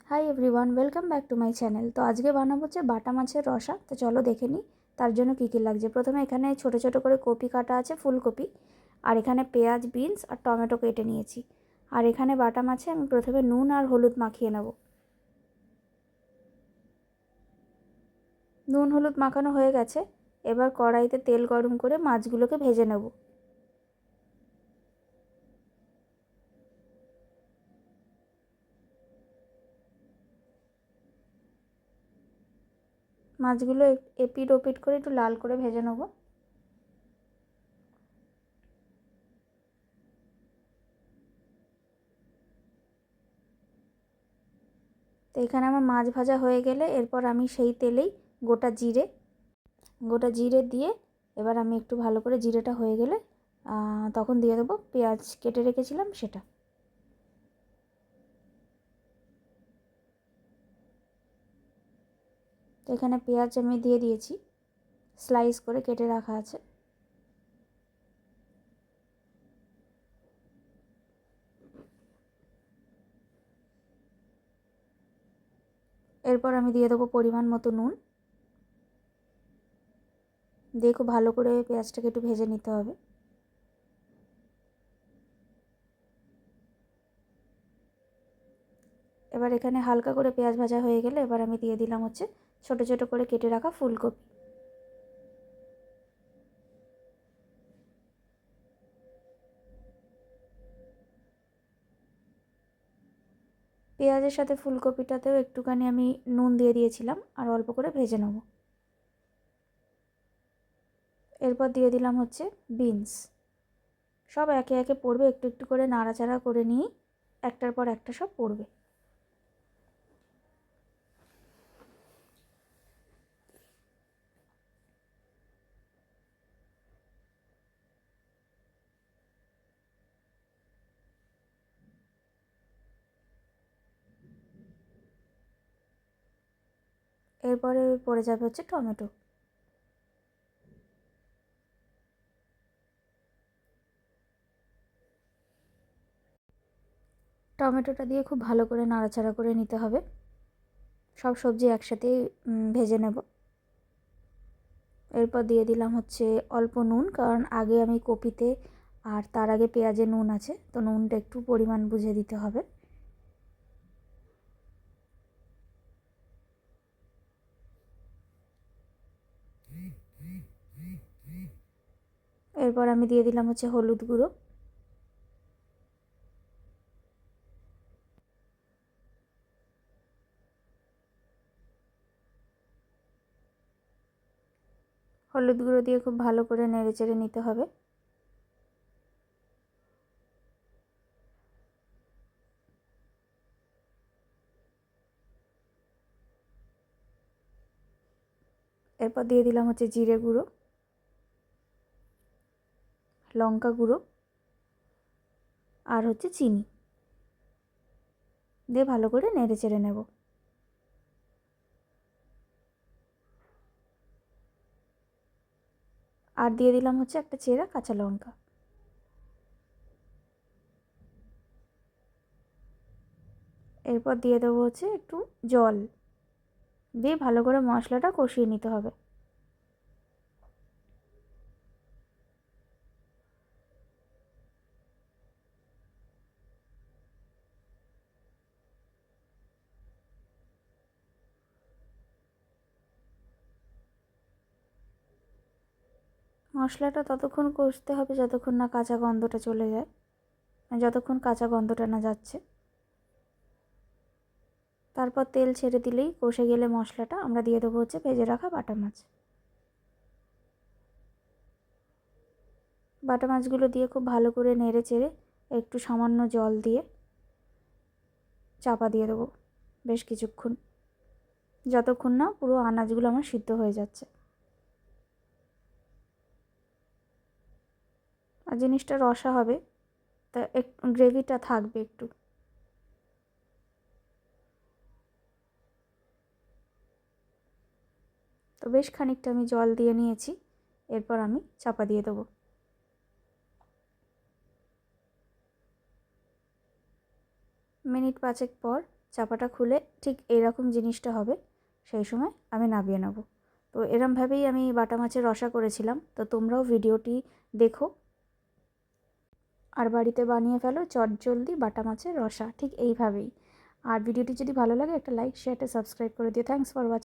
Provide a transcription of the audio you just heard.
Hi everyone, welcome back to my channel. তো আজকে বানাবো হচ্ছে বাটা মাছের রসা। তো চলো দেখে নিই তার জন্য কী কী লাগছে। প্রথমে এখানে ছোট ছোট করে কপি কাটা আছে, ফুলকপি, আর এখানে পেঁয়াজ, বিনস আর টমেটো কেটে নিয়েছি। আর এখানে বাটা মাছে আমি প্রথমে নুন আর হলুদ মাখিয়ে নেব। নুন হলুদ মাখানো হয়ে গেছে। এবার কড়াইতে তেল গরম করে মাছগুলোকে ভেজে নেব। মাছগুলো এপিট ওপিট করে একটু লাল করে ভেজে নেব। তো এখানে আমার মাছ ভাজা হয়ে গেলে এরপর আমি সেই তেলেই গোটা জিরে দিয়ে এবার আমি একটু ভালো করে জিরেটা হয়ে গেলে তখন দিয়ে দেবো পেঁয়াজ কেটে রেখেছিলাম সেটা। তো এখানে পেঁয়াজ আমি দিয়ে দিয়েছি, স্লাইস করে কেটে রাখা আছে। এরপর আমি দিয়ে দেবো পরিমাণ মতো নুন, দিয়ে খুব ভালো করে পেঁয়াজটাকে একটু ভেজে নিতে হবে। এবার এখানে হালকা করে পেঁয়াজ ভাজা হয়ে গেলে এবার আমি দিয়ে দিলাম হচ্ছে ছোটো ছোটো করে কেটে রাখা ফুলকপি। পেঁয়াজের সাথে ফুলকপিটাতেও একটুখানি আমি নুন দিয়ে দিয়েছিলাম, আর অল্প করে ভেজে নেব। এরপর দিয়ে দিলাম হচ্ছে বিনস। সব একে একে পড়বে, একটু একটু করে নাড়াচাড়া করে নিয়ে একটার পর একটা সব পড়বে। এরপরে পড়ে যাবে হচ্ছে টমেটো। টমেটোটা দিয়ে খুব ভালো করে নাড়াচাড়া করে নিতে হবে। সব সবজি একসাথেই ভেজে নেব। এরপর দিয়ে দিলাম হচ্ছে অল্প নুন, কারণ আগে আমি কপিতে আর তার আগে পেঁয়াজে নুন আছে, তো নুনটা একটু পরিমাণ বুঝে দিতে হবে। এরপর আমি দিয়ে দিলাম হচ্ছে হলুদ গুঁড়ো। হলুদ গুঁড়ো দিয়ে খুব ভালো করে নেড়ে চেড়ে নিতে হবে। এরপর দিয়ে দিলাম হচ্ছে জিরে গুঁড়ো, লঙ্কা গুঁড়ো আর হচ্ছে চিনি, দিয়ে ভালো করে নেড়ে চেড়ে নেব। আর দিয়ে দিলাম হচ্ছে একটা চেরা কাঁচা লঙ্কা। এরপর দিয়ে দেবো হচ্ছে একটু জল, দিয়ে ভালো করে মশলাটা কষিয়ে নিতে হবে। মশলাটা ততক্ষণ কষতে হবে যতক্ষণ না কাঁচা গন্ধটা চলে যায়, যতক্ষণ কাঁচা গন্ধটা না যাচ্ছে। তারপর তেল ছেড়ে দিলেই কষে গেলে মশলাটা আমরা দিয়ে দেবো হচ্ছে ভেজে রাখা বাটা মাছ। বাটা মাছগুলো দিয়ে খুব ভালো করে নেড়ে চেড়ে একটু সামান্য জল দিয়ে চাপা দিয়ে দেবো বেশ কিছুক্ষণ, যতক্ষণ না পুরো আনাজগুলো আমার সিদ্ধ হয়ে যাচ্ছে। আর জিনিসটা রসা হবে, তা একটু গ্রেভিটা থাকবে একটু। তো বেশ খানিকটা আমি জল দিয়ে নিয়েছি। এরপর আমি চাপা দিয়ে দেবো। মিনিট 5 পর চাপাটা খুলে ঠিক এইরকম জিনিসটা হবে, সেই সময় আমি নামিয়ে নেব। তো এরমভাবেই আমি বাটা মাছের রসা করেছিলাম। তো তোমরাও ভিডিওটি দেখো আর বাড়িতে বানিয়ে ফেলো চটজলদি বাটা মাছের রসা ঠিক এইভাবেই। আর ভিডিওটি যদি ভালো লাগে একটা লাইক, শেয়ার, সাবস্ক্রাইব করে দিও। Thanks for watching.